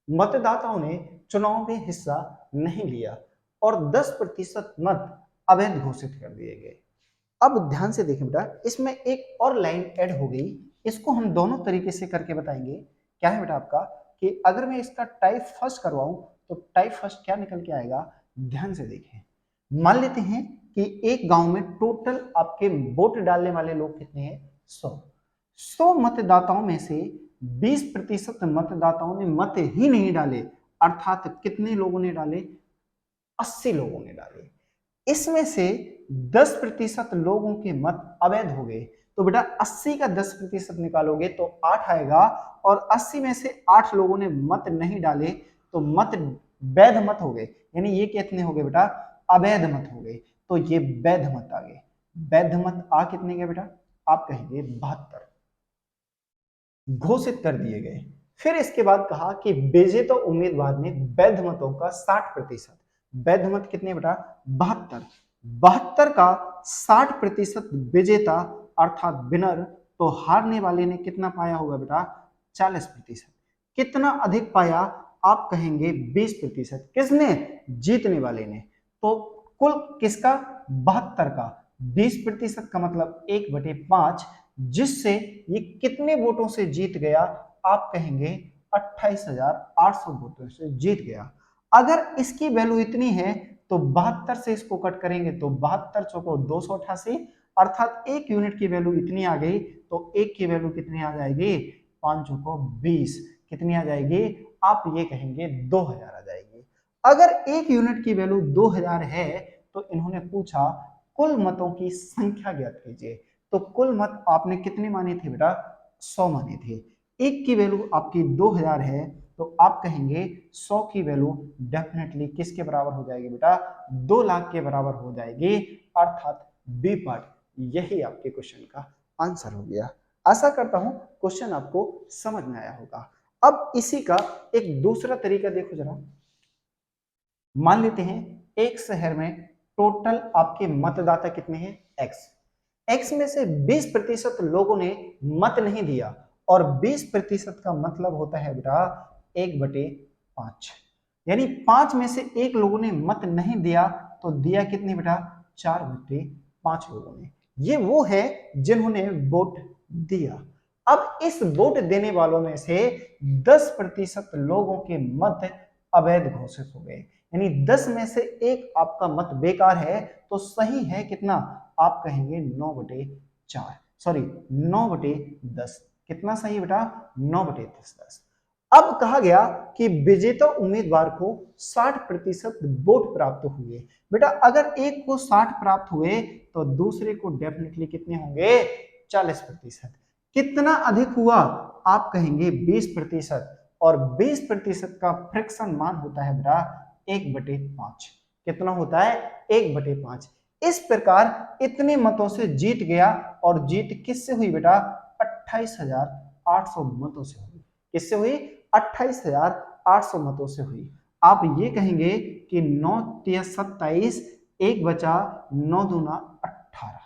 मतदाताओं ने चुनाव में हिस्सा नहीं लिया और 10% मत अवैध घोषित कर दिए गए। अब ध्यान से देखें बेटा, इसमें एक और लाइन ऐड हो गई, इसको हम दोनों तरीके से करके बताएंगे। क्या है बेटा आपका कि अगर मैं इसका टाइप फर्स्ट करवाऊं तो टाइप फर्स्ट क्या निकल के आएगा, ध्यान से देखें। मान लेते हैं कि एक गांव में टोटल आपके वोट डालने वाले लोग कितने हैं, 100 मतदाताओं में से 20% मतदाताओं ने मत ही नहीं डाले, अर्थात कितने लोगों ने डाले, 80 लोगों ने डाले। इसमें से 10% लोगों के मत अवैध हो गए, तो बेटा 80 का 10% निकालोगे तो 8 आएगा, और 80 में से 8 लोगों ने मत नहीं डाले तो मत वैध मत हो गए, यानी ये कितने हो गए बेटा, अवैध मत हो गए, तो ये वैध मत आ गए। वैध मत आ कितने गए बेटा, आप कहेंगे 72 घोषित कर दिए गए। फिर इसके बाद कहा कि विजेता उम्मीदवार ने वैध मतों का 60%, वैध मत कितने बेटा, 72 का 60% विजेता अर्थात विनर तो हारने वाले ने कितना पाया होगा बेटा 40%। कितना अधिक पाया आप कहेंगे 20%। किसने? जीतने वाले ने। तो कुल किसका? 72 का 20% का मतलब 1/5, जिससे ये कितने वोटों से जीत गया? आप कहेंगे 28,800 वोटों से जीत गया। अगर इसकी वैल्यू इतनी है तो 72 से इसको कट करेंगे तो 72 चौको 288, अर्थात 1 यूनिट की वैल्यू इतनी आ गई। तो 1 की वैल्यू कितनी आ जाएगी? 5 चौको 20, कितनी आ जाएगी? आप ये कहेंगे 2000 आ जाएगी। अगर 1 यूनिट की वैल्यू 2000 है तो इन्होंने पूछा कुल मतों की संख्या ज्ञात कीजिए। तो कुल मत आपने कितने माने थे बेटा? 100 माने थे। 1 की वैल्यू आपकी 2000 है तो आप कहेंगे 100 की वैल्यू डेफिनेटली किसके बराबर हो जाएगी बेटा? 2 लाख के बराबर हो जाएगी, अर्थात बी पार्ट यही आपके क्वेश्चन का आंसर हो गया। आशा करता हूं क्वेश्चन आपको समझ में आया होगा। अब इसी का एक दूसरा तरीका देखो जरा। मान लेते हैं एक शहर में टोटल आपके मतदाता कितने हैं? एक्स। एक्स में से 20% लोगों ने मत नहीं दिया, और 20% का मतलब होता है बेटा 1/5, यानी 5 में से 1 लोगों ने मत नहीं दिया तो दिया कितने बेटा? 4/5 लोगों ने। ये वो है जिन्होंने वोट दिया। अब इस वोट देने वालों में से 10% लोगों के मत अवैध घोषित हो गए, यानी 10 में से 1 आपका मत बेकार है। तो सही है कितना? आप कहेंगे 9/4, सॉरी 9/10। कितना सही बेटा? 9/10। अब कहा गया कि विजेता उम्मीदवार को 60% वोट प्राप्त हुए। बेटा अगर एक को 60 प्राप्त हुए तो दूसरे को डेफिनेटली कितने होंगे? 40%। कितना अधिक हुआ? आप कहेंगे 20%, और 20% का फ्रैक्शन मान होता है बेटा 1/5। कितना होता है? 1/5। इस प्रकार इतने मतों से जीत गया, और जीत किससे हुई बेटा? 28,800 मतों से हुई। किससे हुई? 28,800 मतों से हुई। आप ये कहेंगे कि 9 × 27, 1 बचा 9 दूना 18,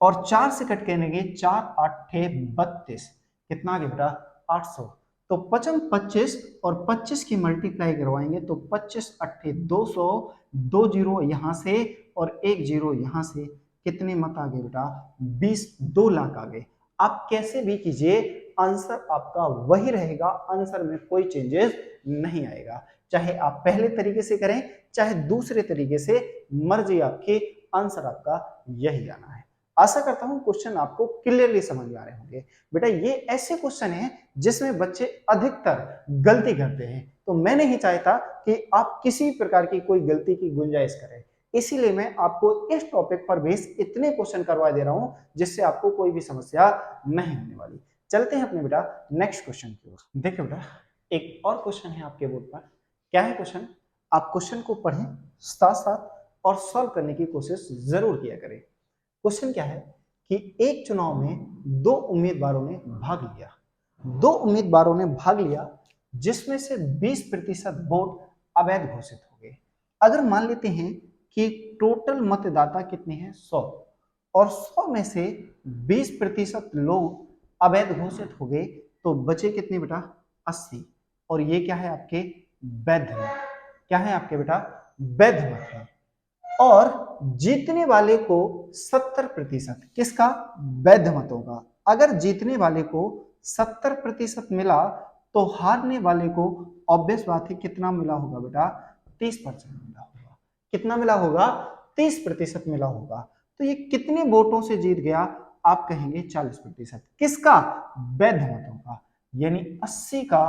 और 4 से कट करेंगे 4 8 32, कितना आ गया बेटा? 800। तो 55 25 और 25 की मल्टीप्लाई करवाएंगे तो 25 8 200, 2 जीरो यहां से और 1 जीरो यहां से, कितने मत आ गए बेटा? 20, 2 लाख आ गए। आप कैसे भी कीजिए आंसर आपका वही रहेगा, आंसर में कोई चेंजेस नहीं आएगा। चाहे आप पहले तरीके से करें चाहे दूसरे तरीके से, मर्जी आपकी, आंसर आपका यही आना है। आशा करता हूं क्वेश्चन आपको क्लियरली समझ में आ रहे होंगे। बेटा ये ऐसे क्वेश्चन हैं जिसमें बच्चे अधिकतर गलती करते हैं, तो मैं नहीं चाहता कि आप किसी प्रकार की कोई गलती की गुंजाइश करें, इसीलिए मैं आपको इस टॉपिक पर बेस इतने क्वेश्चन करवा दे रहा हूं जिससे आपको कोई भी समस्या नहीं होने वाली। चलते हैं अपने बेटा नेक्स्ट क्वेश्चन की ओर। देखिए बेटा एक और क्वेश्चन है आपके बोर्ड पर। क्या है क्वेश्चन? आप क्वेश्चन को पढ़ें साथ साथ और सॉल्व करने की कोशिश जरूर किया करें। क्वेश्चन क्या है कि एक चुनाव में 2 उम्मीदवारों ने भाग लिया। 2 उम्मीदवारों ने भाग लिया जिसमें से 20% वोट अवैध घोषित हो गए। अगर मान लेते हैं कि टोटल मतदाता कितने हैं? 100, और 100 में से 20% लोग अवैध घोषित हो गए तो बचे कितने बेटा? 80। और ये क्या है? आपके वैध मत। क्या है आपके बेटा? वैध मत है। और जीतने वाले को 70%, किसका? वैध मतों का। अगर जीतने वाले को 70% मिला तो हारने वाले को ऑब्वियस बात है कितना मिला होगा बेटा? 30% मिला होगा। कितना मिला होगा? 30% मिला होगा। तो ये कितने वोटों से जीत गया? आप कहेंगे 40%। किसका? वैध मतों का। यानी 80 का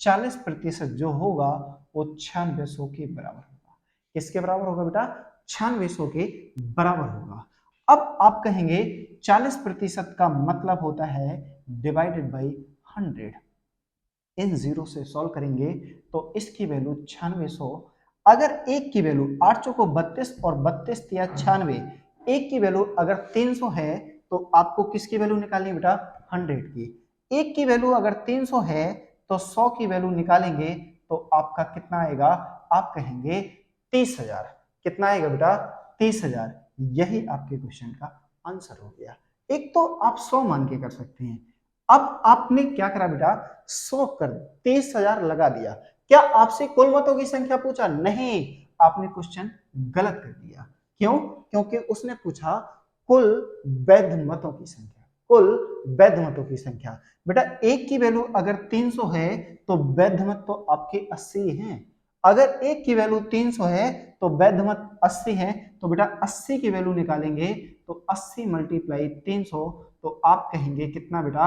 40% जो होगा वो 9600 के बराबर होगा। किसके बराबर होगा बेटा? 9600 के बराबर होगा। अब आप कहेंगे 40% का मतलब होता है डिवाइडेड बाई 100। इन जीरो से सॉल्व करेंगे तो इसकी वैल्यू 9600। अगर एक की वैल्यू 8 चौको 32 और 32 तिया 96, एक की वैल्यू अगर 300 है तो आपको किसकी वैल्यू निकालनी बेटा? 100 की। एक की वैल्यू अगर 300 है तो 100 की वैल्यू निकालेंगे तो आपका कितना आएगा? आप कहेंगे 30,000। कितना आएगा बेटा? 30,000। यही आपके क्वेश्चन का आंसर हो गया। एक तो आप 100 मान के कर सकते हैं। अब आपने क्या करा बेटा, 100 कर 23,000 लगा दिया। क्या आपसे कुल मतों की संख्या पूछा? नहीं, आपने क्वेश्चन गलत कर दिया। क्यों? क्योंकि उसने पूछा कुल वैध मतों की संख्या, कुल वैध मतों की संख्या। बेटा एक की वैल्यू अगर 300 है तो वैध मत तो आपके 80 हैं। अगर एक की वैल्यू 300 है तो वैध मत 80 है, तो बेटा 80 की वैल्यू निकालेंगे तो 80 मल्टीप्लाई 300, तो आप कहेंगे कितना बेटा,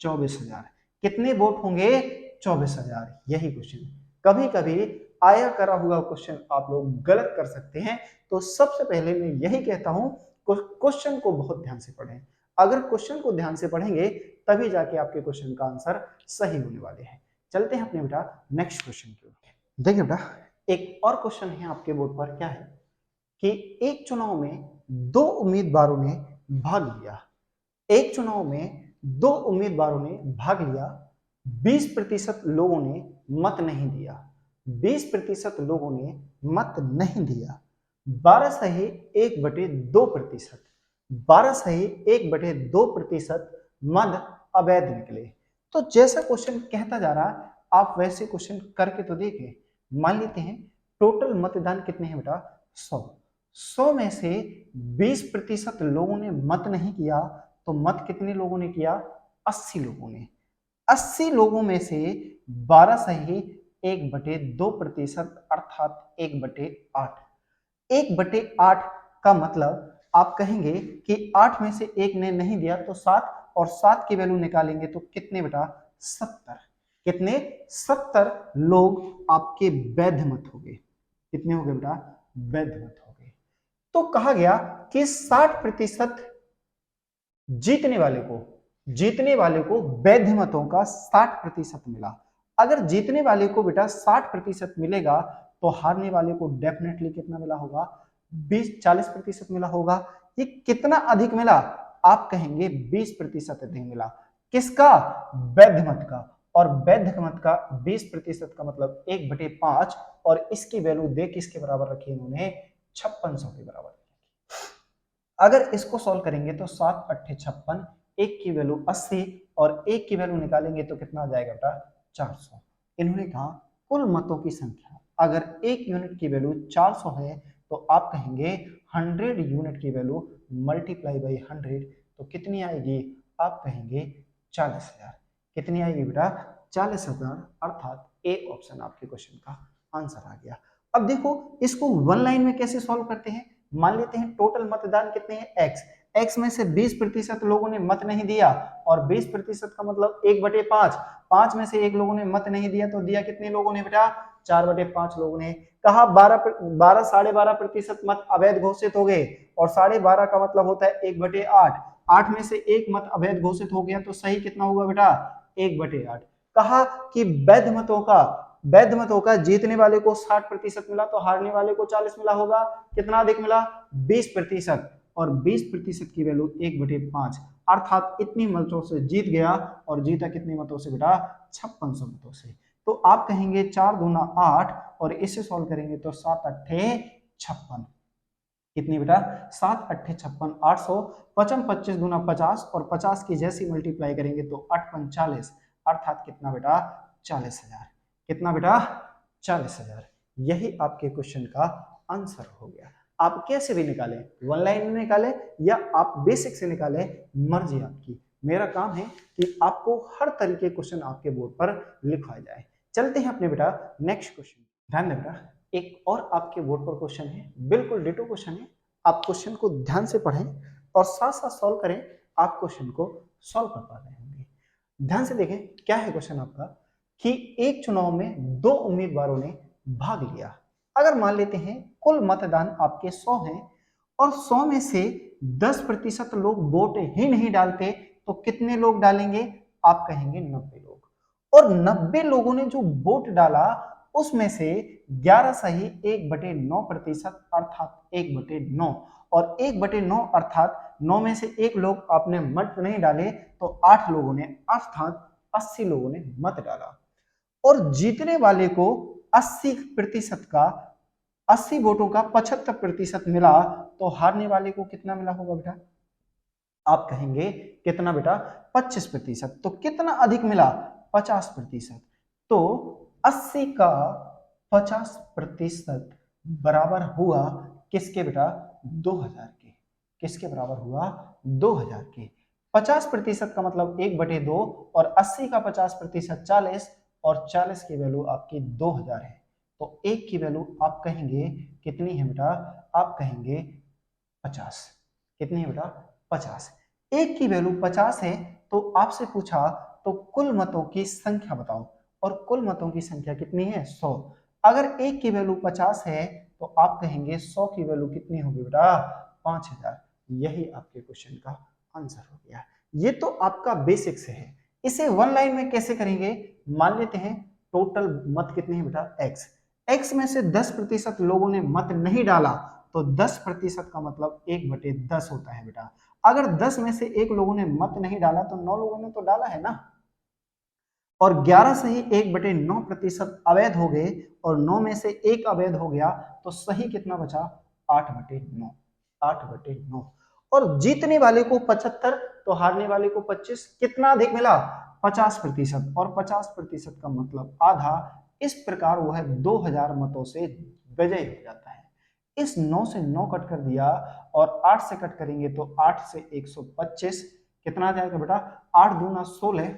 24,000। कितने वोट होंगे? 24,000। यही क्वेश्चन। कभी कभी आया करा हुआ क्वेश्चन आप लोग गलत कर सकते हैं, तो सबसे पहले मैं यही कहता हूं क्वेश्चन को बहुत ध्यान से पढ़ें। अगर क्वेश्चन को ध्यान से पढ़ेंगे तभी जाके आपके क्वेश्चन का आंसर सही होने वाले हैं। चलते हैं अपने बेटा नेक्स्ट क्वेश्चन की ओर। देखिए बेटा एक और क्वेश्चन है आपके बोर्ड पर, क्या है कि एक चुनाव में दो उम्मीदवारों ने भाग लिया। एक चुनाव में दो उम्मीदवारों ने भाग लिया, 20% लोगों ने मत नहीं दिया। 20% लोगों ने मत नहीं दिया। 12 सही 1/2%, 12 सही 1/2% मत अवैध निकले। तो जैसा क्वेश्चन कहता जा रहा है आप वैसे क्वेश्चन करके तो देखें। मान लेते हैं टोटल मतदान कितने हैं बेटा, 100। 100 में से 20% लोगों ने मत नहीं किया, तो मत कितने लोगों ने किया, 80 लोगों ने। 80 लोगों में से 12 सही 1/2% अर्थात 1/8। 1/8 का मतलब आप कहेंगे कि 8 में से एक ने नहीं दिया तो 7, और 7 की वैल्यू निकालेंगे तो कितने बेटा, 70। कितने? 70 लोग आपके वैध मत हो गए। कितने हो गए बेटा, वैध मत हो गए। तो कहा गया कि 60% जीतने वाले को वैध मतों का 60% मिला। अगर जीतने वाले को बेटा 60% मिलेगा तो हारने वाले को डेफिनेटली कितना मिला होगा, 40% मिला होगा। ये कितना अधिक मिला? आप कहेंगे 20% अधिक मिला। किसका? वैध मत का। और वैध मत का 20% का मतलब 1/5, और इसकी वैल्यू दे किसके बराबर रखी इन्होंने, 5600 के बराबर। अगर इसको सॉल्व करेंगे तो 7 अट्ठे 56, एक की वैल्यू 80 और एक की वैल्यू निकालेंगे तो कितना आ जाएगा बेटा, 400। इन्होंने कहा कुल मतों की संख्या अगर एक यूनिट की वैल्यू 400 है तो आप कहेंगे 100 यूनिट की वैल्यू मल्टीप्लाई बाई 100 तो कितनी आएगी, आप कहेंगे 40,000। कितनी आएगी बेटा, 40,000। अर्थात ए ऑप्शन आपके क्वेश्चन का आंसर आ गया। अब देखो इसको वन लाइन में कैसे सॉल्व करते हैं। मान लेते हैं टोटल मतदान कितने हैं, एक्स। एक्स में से 20% लोगों ने मत नहीं दिया, और 20% का मतलब 1/5। 5 में से एक लोगों ने मत नहीं दिया तो दिया कितने लोगों ने बेटा, 4/5 लोगों ने। कहा 12.5% मत अवैध घोषित हो गए, और 12.5 का मतलब होता है 1/8। 8 में से एक मत अवैध घोषित हो गया तो सही कितना होगा बेटा, 1/8। कहा कि वैध मतों का जीतने वाले को 60% मिला तो हारने वाले को 40 मिला होगा। कितना अधिक मिला, 20%, और 20% की वैल्यू 1/5, अर्थात इतनी मतों से जीत गया। और जीता कितने मतों से बेटा, 5600 मतों से। तो आप कहेंगे 4 दूना 8, और इसे सॉल्व करेंगे तो 7 अट्ठे 56। कितनी बेटा, 7 अट्ठे 56, 800। 55 25 दूना 50, और 50 की जैसी मल्टीप्लाई करेंगे तो 8 पंच 40, अर्थात कितना बेटा, 40,000। कितना बेटा, 40,000। यही आपके क्वेश्चन का आंसर हो गया। आप कैसे भी निकालें, वन लाइन में निकालें या आप बेसिक से निकालें, मर्जी आपकी। मेरा काम है कि आपको हर तरीके क्वेश्चन आपके बोर्ड पर लिखवाए जाए। चलते हैं अपने बेटा नेक्स्ट क्वेश्चन। ध्यान दें बेटा, एक और आपके बोर्ड पर क्वेश्चन है, बिल्कुल डिटो क्वेश्चन है। आप क्वेश्चन को ध्यान से पढ़ें और साथ साथ सॉल्व करें, आप क्वेश्चन को सॉल्व कर पा रहे होंगे। ध्यान से देखें क्या है क्वेश्चन आपका, कि एक चुनाव में दो उम्मीदवारों ने भाग लिया। अगर मान लेते हैं कुल मतदान आपके 100 हैं, और 100 में से 10% लोग वोट ही नहीं डालते तो कितने लोग डालेंगे, आप कहेंगे 90 लोग। और 90 लोगों ने जो वोट डाला उसमें से 11 सही 1/9%, अर्थात 1/9, और 1/9 अर्थात 9 में से एक लोग आपने मत नहीं डाले तो 8 लोगों ने, अर्थात 80 लोगों ने मत डाला। और जीतने वाले को 80% का 80 वोटों का 75% मिला, तो हारने वाले को कितना मिला होगा बेटा, आप कहेंगे कितना बेटा 25%। तो कितना अधिक मिला 50%। तो 80 का 50% बराबर हुआ किसके बेटा 2000 के। किसके बराबर हुआ 2000 के। 50% का मतलब 1/2 और 80 का 50% 40 और 40 की वैल्यू आपकी 2000 है। तो एक की वैल्यू आप कहेंगे कितनी है बेटा, आप कहेंगे 50। कितनी है बेटा 50। एक की वैल्यू 50 है तो आपसे पूछा तो कुल मतों की संख्या बताओ, और कुल मतों की संख्या कितनी है 100। अगर एक की वैल्यू 50 है तो आप कहेंगे 100 की वैल्यू कितनी होगी बेटा 5000। यही आपके क्वेश्चन का आंसर हो गया। ये तो आपका बेसिक से है। इसे वन लाइन में कैसे करेंगे, मान लेते हैं टोटल मत कितने हैं बेटा x। x में से 10% लोगों ने मत नहीं डाला तो 10% का मतलब 1/10 होता है बेटा। अगर 10 में से 1 लोगों ने मत नहीं डाला तो 9 लोगों ने तो डाला है ना। और 11 से ही 1/9% अवैध हो गए और 9 में से 1 अवैध हो गया तो सही कितना बचा 8/9। 8/9। और जीतने वाले को 75 तो हारने वाले को 25। कितना अधिक मिला 50%। और 50% का मतलब आधा। इस प्रकार वह 2000 मतों से विजयी हो जाता है। इस 9 से 9 कट कर दिया और 8 से कट करेंगे तो 8 से 125 कितना आ जाएगा बेटा 8 दूना 16।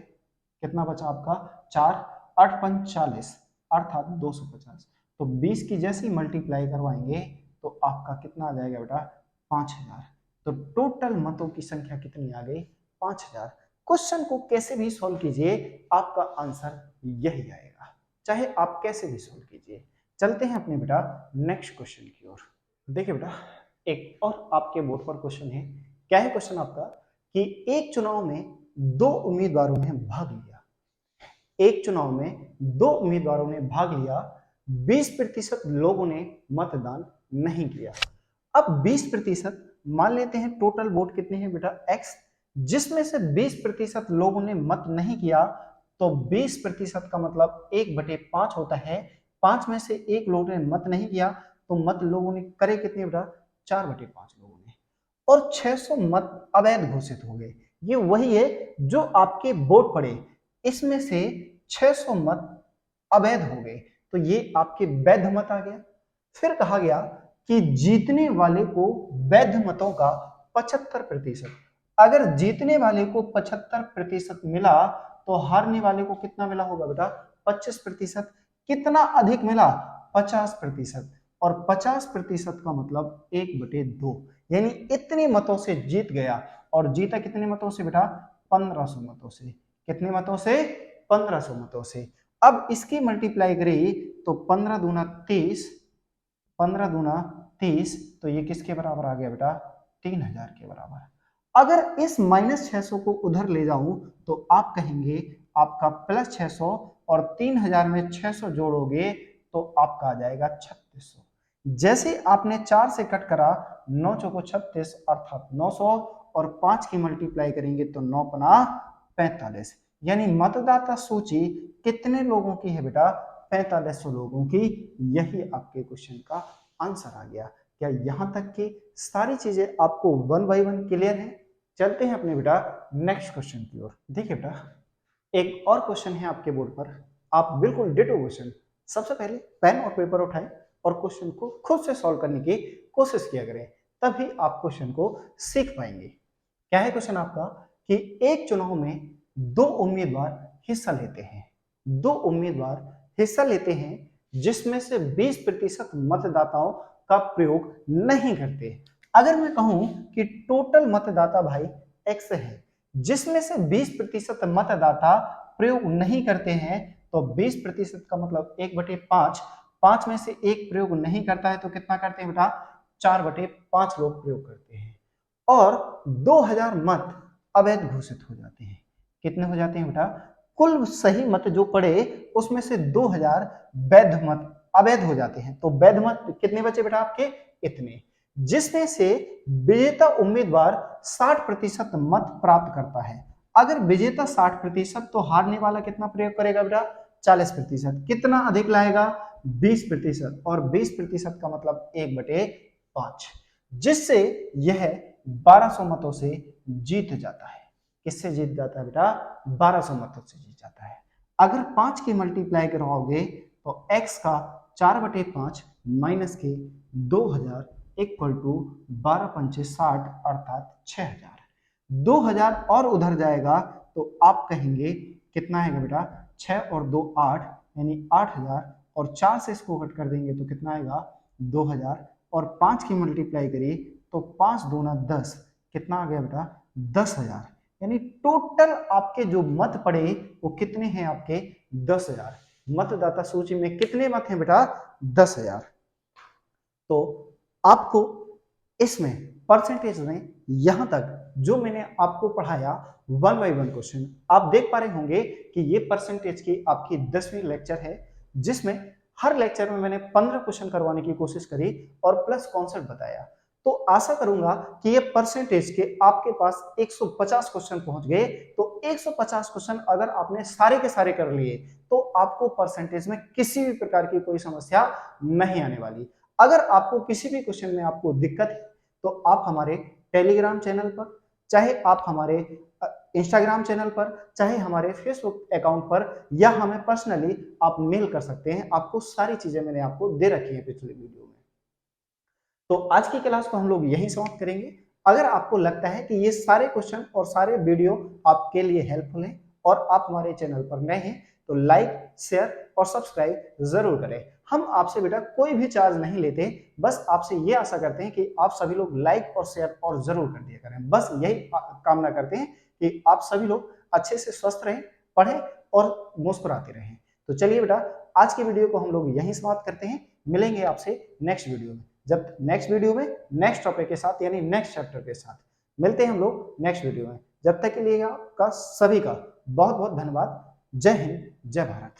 कितना बचा आपका 4 8 5 40 अर्थात 250। तो 20 की जैसे ही मल्टीप्लाई करवाएंगे तो आपका कितना आ जाएगा बेटा 5000। तो टोटल मतों की संख्या कितनी आ गई 5000। क्वेश्चन को कैसे भी सॉल्व कीजिए आपका आंसर यही आएगा, चाहे आप कैसे भी सॉल्व कीजिए। चलते हैं अपने बेटा नेक्स्ट क्वेश्चन की ओर। देखिए बेटा एक और आपके बोर्ड पर क्वेश्चन है। क्या है क्वेश्चन आपका कि एक चुनाव में 2 उम्मीदवारों ने भाग लिया। एक चुनाव में 2 उम्मीदवारों ने भाग लिया, 20% लोगों ने मतदान नहीं किया। अब 20% मान लेते हैं टोटल वोट कितने हैं बेटा x, जिसमें से 20% लोगों ने मत नहीं किया तो 20% का मतलब 1/5 होता है। 5 में से 1 लोगों ने मत नहीं किया तो मत लोगों ने करे कितने बेटा 4/5 लोगों ने। और 600 मत अवैध घोषित हो गए। ये वही है जो आपके वोट पड़े, इसमें से 600 मत अवैध हो गए तो ये आपके वैध मत आ गया। फिर कहा गया कि जीतने वाले को वैध मतों का 75%। अगर जीतने वाले को 75% मिला तो हारने वाले को कितना मिला होगा बेटा 25%। कितना अधिक मिला 50%। और 50% का मतलब 1/2 यानी इतने मतों से जीत गया। और जीता कितने मतों से बेटा 1500 मतों से। कितने मतों से 1500 मतों से। अब इसकी मल्टीप्लाई करें तो 15 दूना 30, 15 दूना 30 तो ये किसके बराबर आ गया बेटा 3000 के बराबर। अगर इस -600 को उधर ले जाऊं तो आप कहेंगे आपका +600 और 3000 में 600 जोड़ोगे तो आपका आ जाएगा 3600। जैसे आपने 4 से कट करा 9 चौको 36 अर्थात 900 और 5 की मल्टीप्लाई करेंगे तो 9 पना 45। यानी मतदाता सूची कितने लोगों की है बेटा 4500 लोगों की। यही आपके क्वेश्चन का आंसर आ गया। क्या यहां तक की सारी चीजें आपको 1 बाय 1 क्लियर है। चलते हैं अपने बेटा नेक्स्ट क्वेश्चन की ओर। देखिए बेटा एक और क्वेश्चन है आपके बोर्ड पर, आप बिल्कुल डिटो क्वेश्चन। सबसे पहले पेन और पेपर उठाएं और क्वेश्चन को खुद से सॉल्व करने की कोशिश किया करें, तभी आप क्वेश्चन को सीख पाएंगे। क्या है क्वेश्चन आपका कि एक चुनाव में 2 उम्मीदवार हिस्सा लेते हैं। 2 उम्मीदवार हिस्सा लेते हैं जिसमें से 20% मतदाताओं का प्रयोग नहीं करते। अगर मैं कहूं कि टोटल मतदाता भाई x है, जिसमें से 20% मतदाता प्रयोग नहीं करते हैं तो 20% का मतलब 1/5। 5 में से 1 प्रयोग नहीं करता है तो कितना करते हैं बेटा 4/5 लोग प्रयोग करते हैं। और 2000 मत अवैध घोषित हो जाते हैं। कितने हो जाते हैं बेटा कुल सही मत जो पड़े उसमें से 2000 वैध मत अवैध हो जाते हैं। तो वैध मत कितने बचे बेटा आपके इतने, जिसमें से विजेता उम्मीदवार 60% मत प्राप्त करता है। अगर विजेता 60% तो हारने वाला कितना प्रयोग करेगा बेटा 40%। कितना अधिक लाएगा 20%। और 20% का मतलब 1/5, जिससे यह 1200 मतों से जीत जाता है। किससे जीत जाता है बेटा? 1200 मतों से जीत जाता है। अगर 5 की मल्टीप्लाई करवाओगे तो x का 4/5 माइनस के 2000 इक्वल टू 12 पंचे 60 अर्थात 6000। 2000 और उधर जाएगा तो आप कहेंगे कितना है बेटा? 6 और 2 8 यानी 8000, और 4 से इसको कट कर देंगे तो कितना आएगा? 2000, और 5 की मल्टीप्लाई करिए तो 5 दूना 10, कितना आ गया बेटा? 10,000। यानी टोटल आपके जो मत पड़े वो कितने हैं आपके? 10,000। मतदाता सूची में कितने मत हैं बेटा? 10,000। तो आपको इसमें परसेंटेज में यहां तक जो मैंने आपको पढ़ाया 1 बाय 1 क्वेश्चन, आप देख पा रहे होंगे कि ये परसेंटेज की आपकी 10वीं लेक्चर है, जिसमें हर लेक्चर में मैंने 15 क्वेश्चन करवाने की कोशिश करी और प्लस कॉन्सेप्ट बताया। तो आशा करूंगा कि ये परसेंटेज के आपके पास 150 क्वेश्चन पहुंच गए। तो 150 क्वेश्चन अगर आपने सारे के सारे कर लिए तो आपको परसेंटेज में किसी भी प्रकार की कोई समस्या नहीं आने वाली। अगर आपको किसी भी क्वेश्चन में आपको दिक्कत है तो आप हमारे टेलीग्राम चैनल पर, चाहे आप हमारे इंस्टाग्राम चैनल पर, चाहे हमारे फेसबुक अकाउंट पर, या हमें पर्सनली आप मेल कर सकते हैं। आपको सारी चीजें मैंने आपको दे रखी है पिछले वीडियो में। तो आज की क्लास को हम लोग यहीं समाप्त करेंगे। अगर आपको लगता है कि ये सारे क्वेश्चन और सारे वीडियो आपके लिए हेल्पफुल हैं और आप हमारे चैनल पर नए हैं तो लाइक, शेयर और सब्सक्राइब जरूर करें। हम आपसे बेटा कोई भी चार्ज नहीं लेते, बस आपसे ये आशा करते हैं कि आप सभी लोग लाइक और शेयर और जरूर कर दिया करें। बस यही कामना करते हैं कि आप सभी लोग अच्छे से स्वस्थ रहें, पढ़ें और मुस्कुराते रहें। तो चलिए बेटा, आज के वीडियो को हम लोग यहीं समाप्त करते हैं। मिलेंगे आपसे नेक्स्ट वीडियो में, जब नेक्स्ट वीडियो में नेक्स्ट टॉपिक के साथ यानी नेक्स्ट चैप्टर के साथ मिलते हैं हम लोग नेक्स्ट वीडियो में। जब तक के लिए आपका सभी का बहुत बहुत धन्यवाद। जय हिंद, जय भारत।